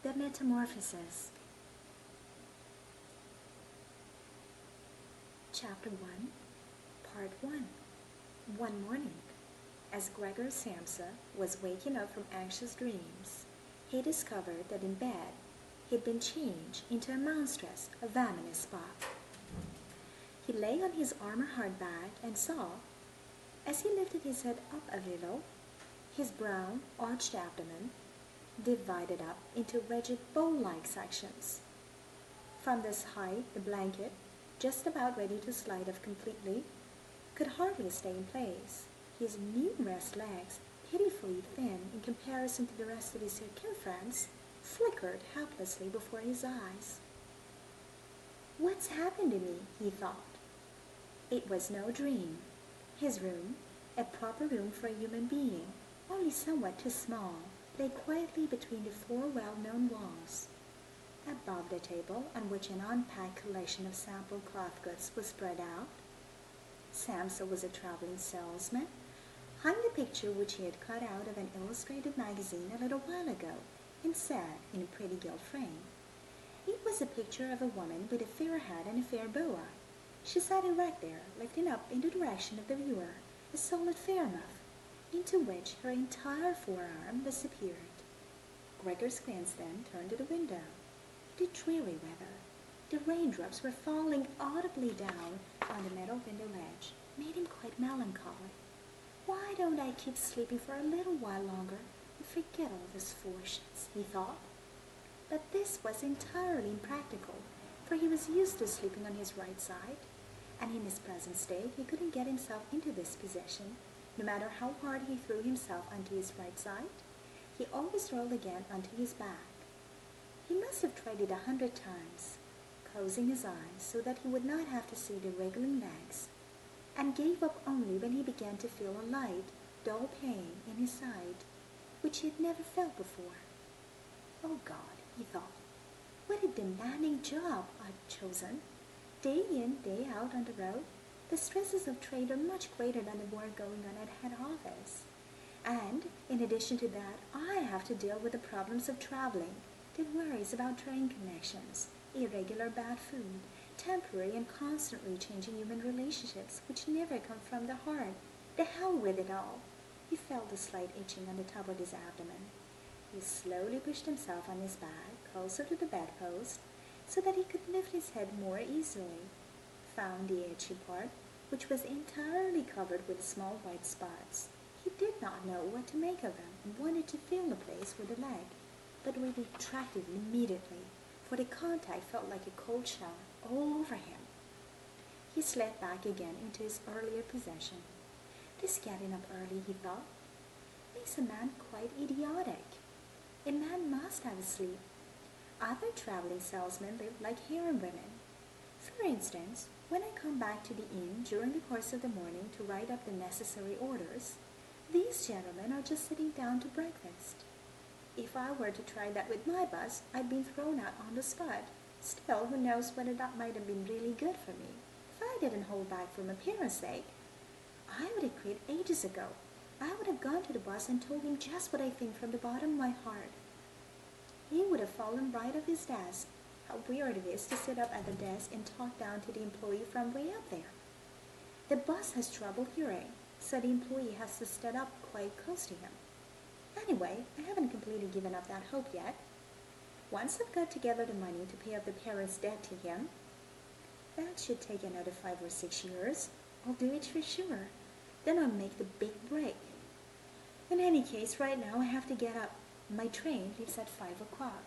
The Metamorphosis. Chapter 1, Part 1. One morning, as Gregor Samsa was waking up from anxious dreams, he discovered that in bed he'd been changed into a monstrous, venomous spot. He lay on his armor-hard back and saw, as he lifted his head up a little, his brown, arched abdomen divided up into rigid bowl-like sections. From this height, the blanket, just about ready to slide off completely, could hardly stay in place. His numerous legs, pitifully thin in comparison to the rest of his circumference, flickered helplessly before his eyes. "What's happened to me?" he thought. It was no dream. His room, a proper room for a human being, only somewhat too small, lay quietly between the four well-known walls. Above the table, on which an unpacked collection of sample cloth goods was spread out, Samsa was a traveling salesman, hung the picture which he had cut out of an illustrated magazine a little while ago and set in a pretty gilt frame. It was a picture of a woman with a fair head and a fair boa. She sat erect there, lifting up in the direction of the viewer a solid fair muff, into which her entire forearm disappeared. Gregor's glance then turned to the window. The dreary weather, the raindrops were falling audibly down on the metal window ledge, made him quite melancholy. "Why don't I keep sleeping for a little while longer and forget all this foolishness?" he thought. But this was entirely impractical, for he was used to sleeping on his right side, and in his present state he couldn't get himself into this position. No matter how hard he threw himself onto his right side, he always rolled again onto his back. He must have tried it 100 times, closing his eyes so that he would not have to see the wriggling legs, and gave up only when he began to feel a light, dull pain in his side, which he had never felt before. "Oh God," he thought, "what a demanding job I've chosen. Day in, day out on the road, the stresses of trade are much greater than the work going on at head office. And, in addition to that, I have to deal with the problems of traveling, the worries about train connections, irregular bad food, temporary and constantly changing human relationships which never come from the heart. The hell with it all." He felt a slight itching on the top of his abdomen. He slowly pushed himself on his back, closer to the bedpost, so that he could lift his head more easily, found the itchy part, which was entirely covered with small white spots. He did not know what to make of them and wanted to feel the place with a leg, but was retracted immediately, for the contact felt like a cold shower all over him. He slid back again into his earlier position. This getting up early, he thought, makes a man quite idiotic. A man must have a sleep. Other traveling salesmen live like harem women. For instance, when I come back to the inn during the course of the morning to write up the necessary orders, these gentlemen are just sitting down to breakfast. If I were to try that with my boss, I'd been thrown out on the spot. Still, who knows whether that might have been really good for me. If I didn't hold back from appearance sake, I would have quit ages ago. I would have gone to the boss and told him just what I think from the bottom of my heart. He would have fallen right off his desk. How weird it is to sit up at the desk and talk down to the employee from way up there. The boss has trouble hearing, so the employee has to stand up quite close to him. Anyway, I haven't completely given up that hope yet. Once I've got together the money to pay off the parents' debt to him, that should take another 5 or 6 years. I'll do it for sure. Then I'll make the big break. In any case, right now I have to get up. My train leaves at 5 o'clock.